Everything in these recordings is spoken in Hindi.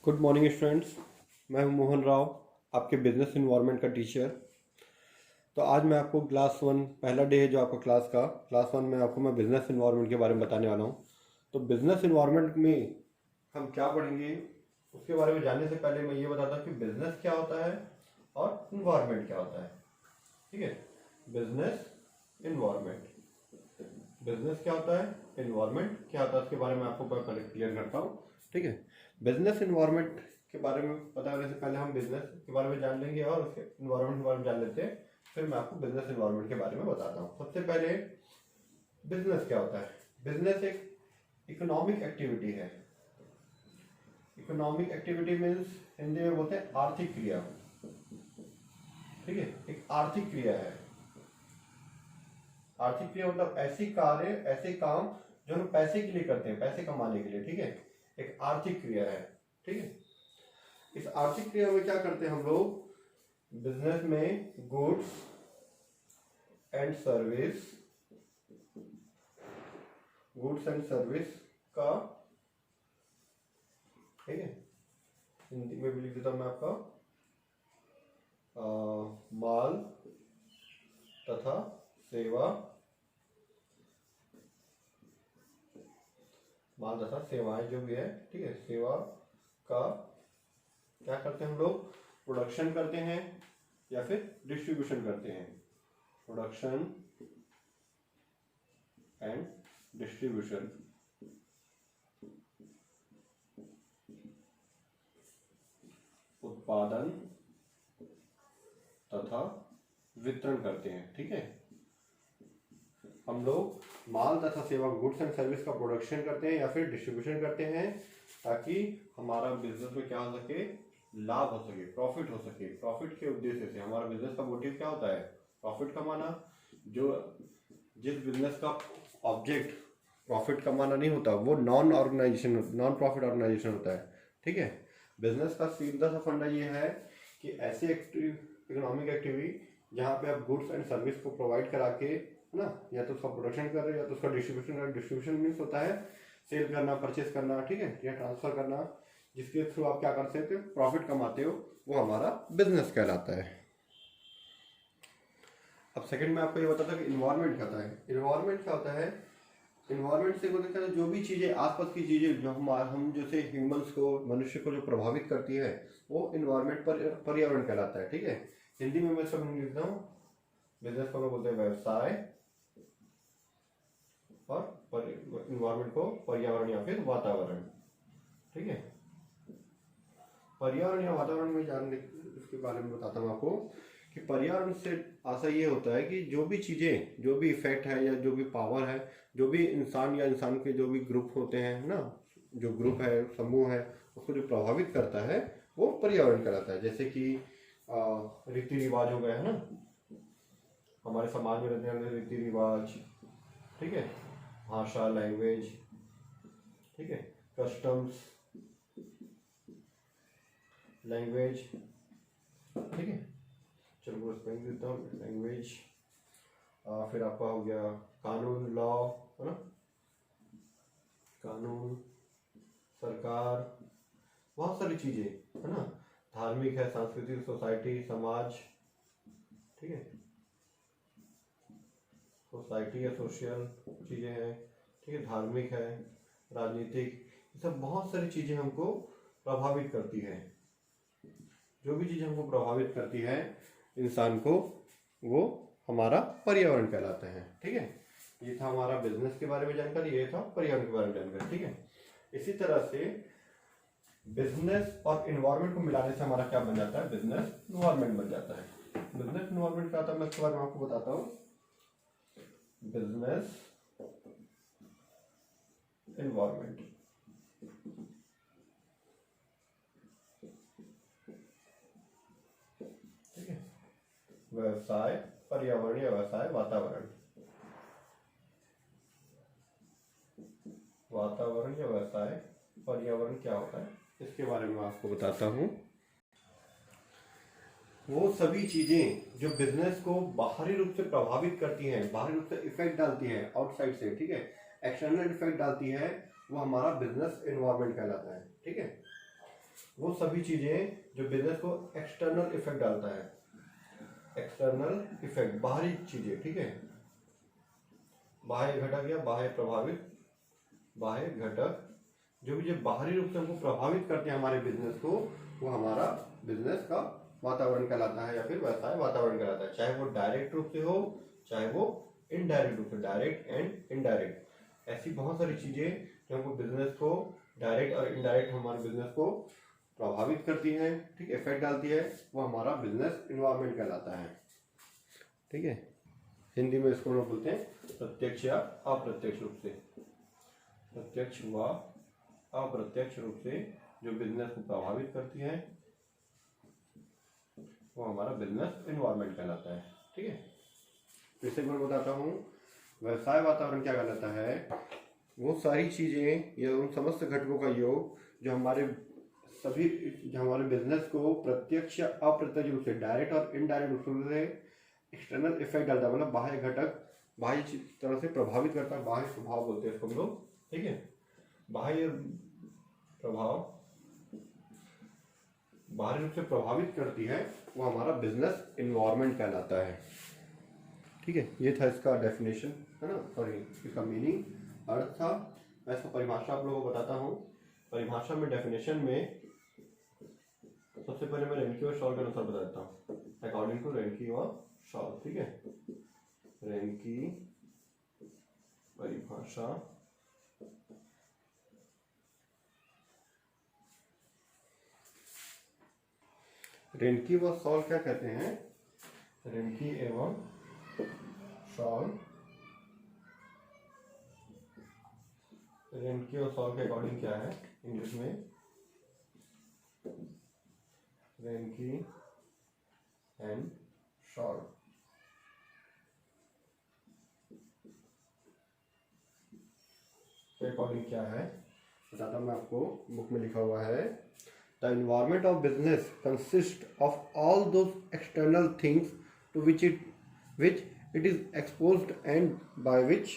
Good morning students. मैं हूं मोहन राव, आपके बिजनेस इन्वायरमेंट का टीचर। तो आज मैं आपको क्लास वन, पहला डे है जो आपका क्लास वन में आपको मैं बिजनेस इन्वायरमेंट के बारे में बताने वाला हूं। तो बिजनेस इन्वायरमेंट में हम क्या पढ़ेंगे, उसके बारे में जानने से पहले मैं ये बताता हूँ कि बिजनेस क्या होता है और इन्वायरमेंट क्या होता है। ठीक है, बिजनेस इन्वायरमेंट, बिजनेस क्या होता है, इन्वायरमेंट क्या होता है, उसके बारे में आपको पहले क्लियर करता हूँ। ठीक है, बिजनेस इन्वायरमेंट के बारे में बताने से पहले हम बिजनेस के बारे में जान लेंगे और उसके इन्वायरमेंट के बारे में जान लेते हैं। फिर मैं आपको बिजनेस इन्वायरमेंट के बारे में बताता हूँ। सबसे पहले बिजनेस क्या होता है। बिजनेस एक इकोनॉमिक एक्टिविटी है। इकोनॉमिक एक्टिविटी मीन्स हिंदी में बोलते हैं आर्थिक क्रिया। ठीक है, एक आर्थिक क्रिया है। आर्थिक क्रिया मतलब ऐसी कार्य, ऐसे काम जो हम पैसे के लिए करते हैं, पैसे कमाने के लिए। ठीक है, एक आर्थिक क्रिया है। ठीक है, इस आर्थिक क्रिया में क्या करते हैं हम लोग, बिजनेस में goods and service, goods and service का, ठीक है, हिंदी में भी लिख देता हूं मैं आपका, माल तथा सेवा, माल तथा सेवाएं जो भी है, ठीक है, सेवा का क्या करते हैं हम लोग, प्रोडक्शन करते हैं या फिर डिस्ट्रीब्यूशन करते हैं। प्रोडक्शन एंड डिस्ट्रीब्यूशन, उत्पादन तथा वितरण करते हैं। ठीक है, हम लोग माल तथा सेवा, गुड्स एंड सर्विस का प्रोडक्शन करते हैं या फिर डिस्ट्रीब्यूशन करते हैं ताकि हमारा बिजनेस में क्या हो सके, लाभ हो सके, प्रॉफिट हो सके। प्रॉफिट के उद्देश्य से हमारा बिजनेस का मोटिव क्या होता है, प्रॉफिट कमाना। जो जिस बिजनेस का ऑब्जेक्ट प्रॉफिट कमाना नहीं होता वो नॉन प्रॉफिट ऑर्गेनाइजेशन होता है। ठीक है, बिजनेस का सीधा सा फंडा ये है कि ऐसी इकोनॉमिक एक्टिविटी जहाँ पे आप गुड्स एंड सर्विस को प्रोवाइड करा के, है ना, या तो उसका प्रोडक्शन कर रहे हो या तो उसका डिस्ट्रीब्यूशन कर रहे हो। डिस्ट्रीब्यूशन मीन्स होता है सेल करना, परचेस करना, ठीक है, या ट्रांसफर करना, जिसके थ्रू आप क्या कर सकते हो, प्रॉफिट कमाते हो, वो हमारा बिजनेस कहलाता है। अब सेकंड में आपको ये बताता है कि इन्वायरमेंट क्या होता है। इन्वायरमेंट क्या होता है, इन्वायरमेंट से बोलते हैं जो भी चीज़ें, आसपास की चीज़ें जो हम जैसे ह्यूमंस को, मनुष्य को जो प्रभावित करती है, वो इन्वायरमेंट पर पर्यावरण कहलाता है। ठीक है, हिंदी में मैं सब लिखता हूँ, बिजनेस को बोलते हैं व्यवसाय और इन्वायरमेंट को पर्यावरण या फिर वातावरण। ठीक है, पर्यावरण या वातावरण में जानने इसके बारे में बताता हूँ आपको कि पर्यावरण से आशा ये होता है कि जो भी चीज़ें, जो भी इफेक्ट है या जो भी पावर है, जो भी इंसान या इंसान के जो भी ग्रुप होते हैं ना, जो ग्रुप है, समूह है, उसको जो प्रभावित करता है वो पर्यावरण कहलाता है। जैसे कि रीति रिवाज हो गए, है ना, हमारे समाज में रहने वाले रीति रिवाज, ठीक है, भाषा, लैंग्वेज, ठीक है, कस्टम्स, लैंग्वेज, ठीक है, चलो स्पेलिंग देता हूँ, लैंग्वेज, फिर आपका हो गया कानून, लॉ, है ना, कानून, सरकार, बहुत सारी चीजें, है ना, धार्मिक है, सांस्कृतिक, सोसाइटी, समाज, ठीक है, सोसाइटी या सोशल चीजें हैं, ठीक है, धार्मिक है, राजनीतिक, ये सब बहुत सारी चीजें हमको प्रभावित करती है। जो भी चीज हमको प्रभावित करती है इंसान को, वो हमारा पर्यावरण कहलाता है। ठीक है, ये था हमारा बिजनेस के बारे में जानकारी, ये था पर्यावरण के बारे में जानकारी। ठीक है, इसी तरह से बिजनेस और इन्वायरमेंट को मिलाने से हमारा क्या बन जाता है, बिजनेस इन्वायरमेंट बन जाता है। बिजनेस इन्वायरमेंट क्या होता है मैं इसके बारे में आपको बताता हूँ। बिजनेस इन्वायरमेंट, ठीक है, व्यवसाय, पर्यावरण या व्यवसाय, वातावरण, वातावरण या व्यवसाय, पर्यावरण क्या होता है इसके बारे में आपको बताता हूँ। वो सभी चीजें जो बिजनेस को बाहरी रूप से प्रभावित करती हैं, बाहरी रूप से इफेक्ट डालती हैं आउटसाइड से, ठीक है, एक्सटर्नल इफेक्ट डालती है, वो हमारा बिजनेस एनवायरनमेंट कहलाता है। ठीक है, वो सभी चीजें जो बिजनेस को एक्सटर्नल इफेक्ट डालता है, एक्सटर्नल इफेक्ट, बाहरी चीजें, ठीक है। बाह्य घटक या बाह्य प्रभावित, बाह्य घटक जो भी जो बाहरी रूप से हमको प्रभावित करते हैं हमारे बिजनेस को, वो हमारा बिजनेस का वातावरण कहलाता है या फिर व्यवसाय वातावरण कहलाता है। चाहे वो डायरेक्ट रूप से हो, चाहे वो इनडायरेक्ट रूप से, डायरेक्ट एंड इनडायरेक्ट। ऐसी बहुत सारी चीजें जो हमको बिजनेस को डायरेक्ट और इनडायरेक्ट हमारे बिजनेस को प्रभावित करती है, ठीक, इफेक्ट डालती है, वो हमारा बिजनेस इन्वायरमेंट कहलाता है, ठीक है। हिंदी में इसको हम बोलते हैं प्रत्यक्ष या अप्रत्यक्ष रूप से, प्रत्यक्ष व अप्रत्यक्ष रूप से जो बिजनेस को प्रभावित करती है वो हमारा बिजनेस इन्वायरमेंट कहलाता है, ठीक है। फिर से मैं बताता हूँ, व्यवसाय वातावरण क्या कहलाता है, वो सारी चीजें या उन समस्त घटकों का योग जो हमारे सभी, जो हमारे बिजनेस को प्रत्यक्ष या अप्रत्यक्ष रूप से, डायरेक्ट और इनडायरेक्ट रूप से एक्सटर्नल इफेक्ट डालता है, मतलब बाह्य घटक बाह्य तरह से प्रभावित करता है, बाह्य प्रभाव बोलते हैं इसको हम लोग, ठीक है। बाह्य प्रभाव बाहरी रूप से प्रभावित करती है, वो हमारा बिजनेस इन्वायरमेंट कहलाता है, ठीक है। ये था इसका डेफिनेशन, है ना, सॉरी इसका मीनिंग, अर्थ था। मैं इसका परिभाषा आप लोगों को बताता हूँ। परिभाषा में, डेफिनेशन में सबसे पहले मैं रेनकी और शॉल के अनुसार बता देता हूँ, अकॉर्डिंग टू रेनकी और शॉल, ठीक है। रेनकी परिभाषा, रेनकी व शॉल क्या कहते हैं, रेनकी एवं शॉल, रेनकी और शॉल के अकॉर्डिंग क्या है इंग्लिश में, रेनकी एंड शॉल के अकॉर्डिंग क्या है बताता मैं आपको, बुक में लिखा हुआ है। The environment of business consists of all those external things to which it is exposed and by which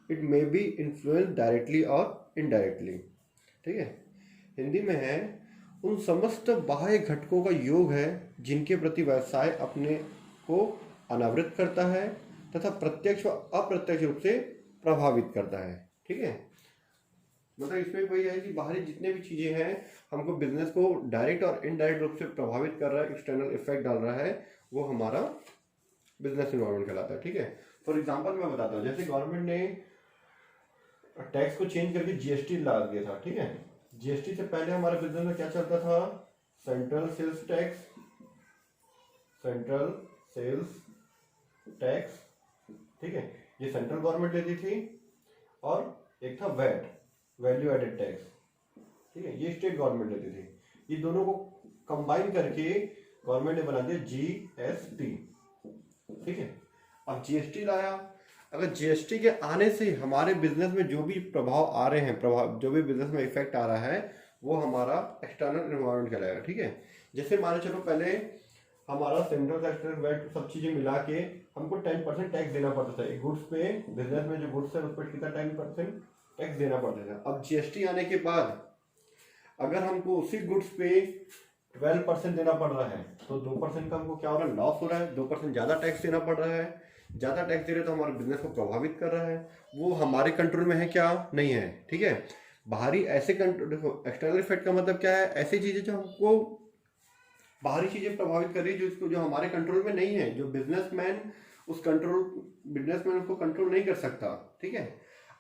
it may be influenced directly or indirectly, ठीक है। हिंदी में है, उन समस्त बाह्य घटकों का योग है जिनके प्रति व्यवसाय अपने को अनावृत करता है तथा प्रत्यक्ष व अप्रत्यक्ष रूप से प्रभावित करता है, ठीक है। मतलब इसमें वही है कि बाहरी जितने भी चीजें हैं हमको बिजनेस को डायरेक्ट और इनडायरेक्ट रूप से प्रभावित कर रहा है, एक्सटर्नल इफेक्ट डाल रहा है, वो हमारा बिजनेस इन्वायरमेंट कहलाता है, ठीक है। फॉर एग्जांपल मैं बताता हूँ, जैसे गवर्नमेंट ने टैक्स को चेंज करके जीएसटी ला दिया था, ठीक है। जीएसटी से पहले हमारे बिजनेस में क्या चलता था, central sales tax, central sales tax, ठीक है, ये सेंट्रल गवर्नमेंट लेती थी, और एक था वैट, वैल्यू एडेड टैक्स, ठीक है, ये स्टेट गवर्नमेंट लेती थी। ये दोनों को कंबाइन करके गवर्नमेंट ने बना दिया जीएसटी, ठीक है। अब जीएसटी लाया, अगर जीएसटी के आने से हमारे बिजनेस में जो भी प्रभाव आ रहे हैं, प्रभाव जो भी बिजनेस में इफेक्ट आ रहा है, वो हमारा एक्सटर्नल एनवायरनमेंट कहलाएगा, ठीक है। जैसे मान चलो पहले हमारा सेंट्रल टैक्स वैट सब चीजें मिला के हमको 10% टैक्स देना पड़ता था, गुड्स पे, बिजनेस में जो गुड्स है उस पर कितना 10% टैक्स देना पड़ता था। अब जीएसटी आने के बाद अगर हमको उसी गुड्स पे 12% देना पड़ रहा है, तो 2% का हमको क्या हो रहा है, लॉस हो रहा है। 2% ज्यादा टैक्स देना पड़ रहा है, ज्यादा टैक्स दे रहे तो हमारे बिजनेस को प्रभावित कर रहा है, वो हमारे कंट्रोल में है क्या, नहीं है, ठीक है। बाहरी ऐसे कंट्रोल, देखो एक्सटर्नल इफेक्ट का मतलब क्या है, ऐसी चीजें जो हमको बाहरी चीजें प्रभावित कर रही है, जो हमारे कंट्रोल में नहीं है, जो बिजनेसमैन उसको कंट्रोल नहीं कर सकता, ठीक है।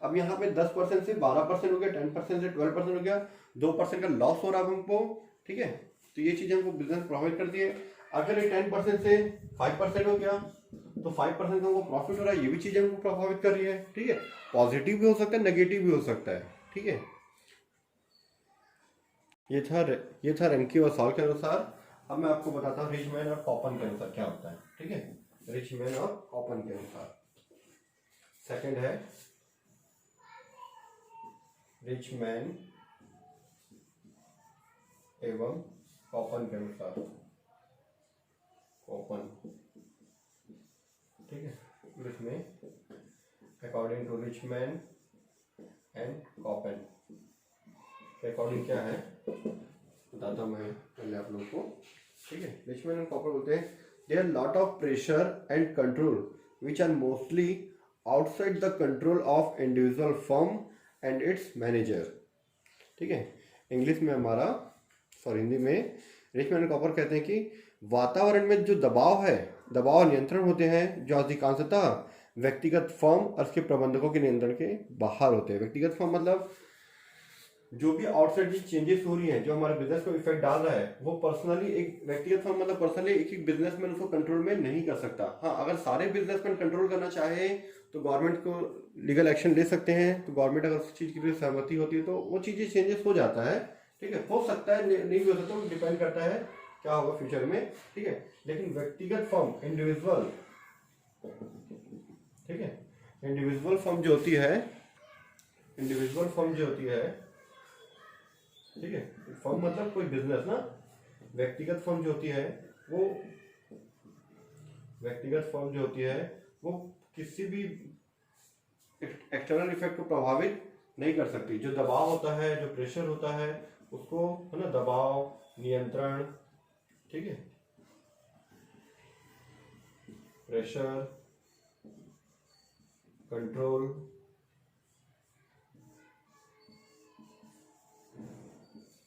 अब यहाँ पे 10% से 12% हो गया, 10% से 12% हो गया, 2% का लॉस हो रहा है हमको, ठीक है। तो ये चीजें हमको बिजनेस प्रभावित करती है। अगर ये 10% से 5% हो गया तो 5% का हमको प्रॉफिट हो रहा है, ये भी चीजें हमको प्रभावित कर रही है, ठीक है। पॉजिटिव भी हो सकता है, नेगेटिव भी हो सकता है, ठीक है। ये था रेनकी और शॉल के अनुसार। अब मैं आपको बताता हूँ रिचमैन और कॉपन के अनुसार क्या होता है, ठीक है। रिचमैन और कॉपन के अनुसार सेकंड है रिचमैन एवं कॉपन के अनुसार, कॉपन, ठीक है। इंग्लिश में according to Richman and Copen के अकॉर्डिंग क्या है, बताता हूँ मैं पहले आप लोग को, ठीक है। रिचमैन एंड कॉपर बोलते हैं there lot of pressure and control which are mostly outside the control of individual firm and its manager, ठीक है। इंग्लिश में हमारा हिंदी में रिचमैन एंड कॉपर कहते हैं कि वातावरण में जो दबाव है, दबाव नियंत्रण होते हैं जो अधिकांशतः व्यक्तिगत फर्म और उसके प्रबंधकों के नियंत्रण के बाहर होते हैं। व्यक्तिगत फर्म मतलब जो भी आउटसाइड की चेंजेस हो रही हैं जो हमारे बिजनेस को इफेक्ट डाल रहा है वो पर्सनली, एक व्यक्तिगत फर्म मतलब पर्सनली एक बिजनेसमैन उसको कंट्रोल में नहीं कर सकता। हाँ, अगर सारे बिजनेसमैन कंट्रोल करना चाहे तो गवर्नमेंट को लीगल एक्शन ले सकते हैं। तो गवर्नमेंट अगर उस चीज़ के लिए सहमति होती है तो वो चीज़ें चेंजेस हो जाता है, ठीक है। हो सकता है, नहीं भी हो सकता, वो डिपेंड करता है क्या होगा फ्यूचर में, ठीक है। लेकिन व्यक्तिगत फर्म, इंडिविजुअल, ठीक है, इंडिविजुअल फर्म जो होती है, ठीक है, फर्म मतलब कोई बिजनेस ना, व्यक्तिगत फर्म जो होती है वो किसी भी एक्सटर्नल इफेक्ट को प्रभावित नहीं कर सकती। जो दबाव होता है, जो प्रेशर होता है उसको, है ना, दबाव, नियंत्रण, ठीक है, प्रेशर, कंट्रोल,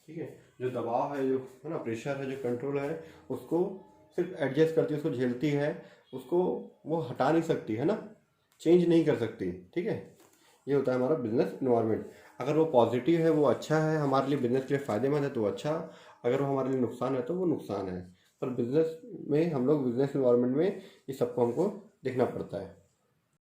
ठीक है, जो दबाव है, जो है ना, प्रेशर है, जो कंट्रोल है, उसको सिर्फ एडजस्ट करती है, उसको झेलती है, उसको वो हटा नहीं सकती, है ना, चेंज नहीं कर सकती, ठीक है। ये होता है हमारा बिजनेस इन्वायरमेंट। अगर वो पॉजिटिव है, वो अच्छा है, हमारे लिए बिजनेस के लिए फ़ायदेमंद है तो अच्छा, अगर वो हमारे लिए नुकसान है तो वो नुकसान है। पर बिजनेस में हम लोग बिजनेस इन्वायरमेंट में ये सबको हमको देखना पड़ता है।